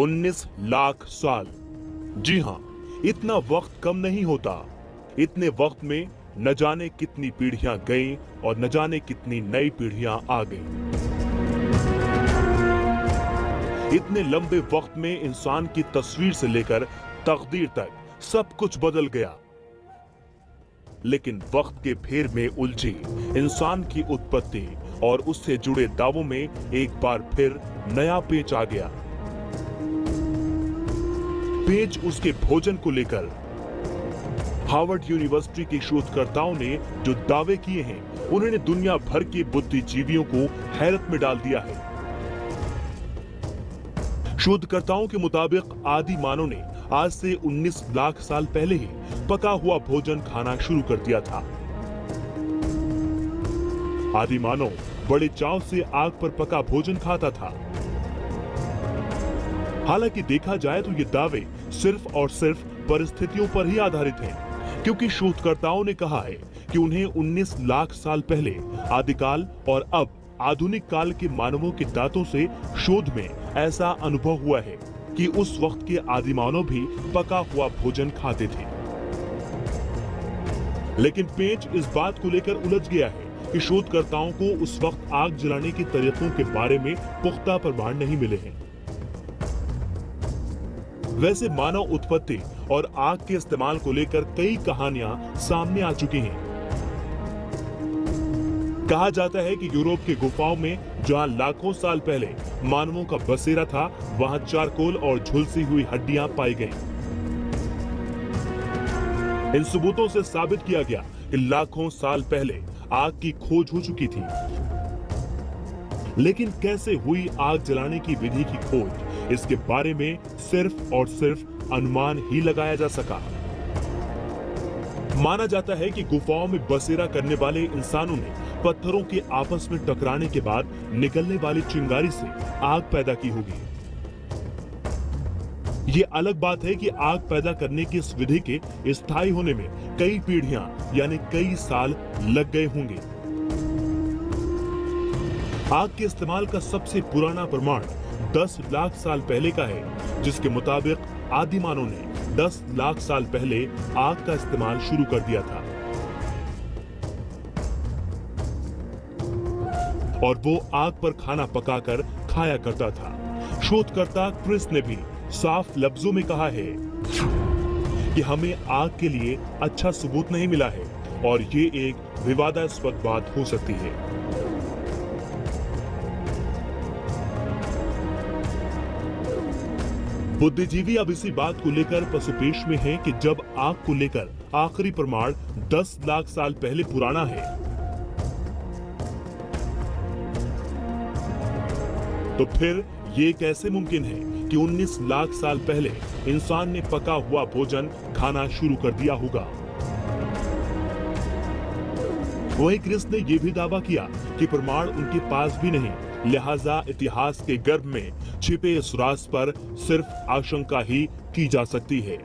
19 लाख साल। जी हां, इतना वक्त कम नहीं होता। इतने वक्त में न जाने कितनी पीढ़ियां गईं और न जाने कितनी नई पीढ़ियां आ गईं। इतने लंबे वक्त में इंसान की तस्वीर से लेकर तकदीर तक सब कुछ बदल गया। लेकिन वक्त के फेर में उलझी इंसान की उत्पत्ति और उससे जुड़े दावों में एक बार फिर नया पेच आ गया। पेच उसके भोजन को लेकर। हार्वर्ड यूनिवर्सिटी के शोधकर्ताओं ने जो दावे किए हैं, उन्होंने दुनिया भर के बुद्धिजीवियों को हैरत में डाल दिया है। शोधकर्ताओं के मुताबिक आदि मानव ने आज से 19 लाख साल पहले ही पका हुआ भोजन खाना शुरू कर दिया था। आदि मानव बड़े चाव से आग पर पका भोजन खाता था। हालांकि देखा जाए तो ये दावे सिर्फ और सिर्फ परिस्थितियों पर ही आधारित हैं, क्योंकि शोधकर्ताओं ने कहा है कि उन्हें 19 लाख साल पहले आदिकाल और अब आधुनिक काल के मानवों के दांतों से शोध में ऐसा अनुभव हुआ है कि उस वक्त के आदिमानव भी पका हुआ भोजन खाते थे। लेकिन पेच इस बात को लेकर उलझ गया है कि शोधकर्ताओं को उस वक्त आग जलाने के तरीकों के बारे में पुख्ता प्रमाण नहीं मिले हैं। वैसे मानव उत्पत्ति और आग के इस्तेमाल को लेकर कई कहानियां सामने आ चुकी हैं। कहा जाता है कि यूरोप के गुफाओं में जहां लाखों साल पहले मानवों का बसेरा था, वहां चारकोल और झुलसी हुई हड्डियां पाई गईं। इन सबूतों से साबित किया गया कि लाखों साल पहले आग की खोज हो चुकी थी। लेकिन कैसे हुई आग जलाने की विधि की खोज, इसके बारे में सिर्फ और सिर्फ अनुमान ही लगाया जा सका। माना जाता है कि गुफाओं में बसेरा करने वाले इंसानों ने पत्थरों के आपस में टकराने के बाद निकलने वाली चिंगारी से आग पैदा की होगी। ये अलग बात है कि आग पैदा करने की इस विधि के स्थायी होने में कई पीढ़ियां यानी कई साल लग गए होंगे। आग के इस्तेमाल का सबसे पुराना प्रमाण 10 लाख साल पहले का है, जिसके मुताबिक आदिमानव ने 10 लाख साल पहले आग का इस्तेमाल शुरू कर दिया था और वो आग पर खाना पकाकर खाया करता था। शोधकर्ता क्रिस ने भी साफ लफ्जों में कहा है कि हमें आग के लिए अच्छा सबूत नहीं मिला है और ये एक विवादास्पद बात हो सकती है। बुद्धिजीवी अब इसी बात को लेकर पसुपेश में हैं कि जब आग को लेकर आखिरी प्रमाण 10 लाख साल पहले पुराना है, तो फिर ये कैसे मुमकिन है कि 19 लाख साल पहले इंसान ने पका हुआ भोजन खाना शुरू कर दिया होगा। वहीं क्रिस ने यह भी दावा किया कि प्रमाण उनके पास भी नहीं, लिहाजा इतिहास के गर्भ में छिपे इस राज पर सिर्फ आशंका ही की जा सकती है।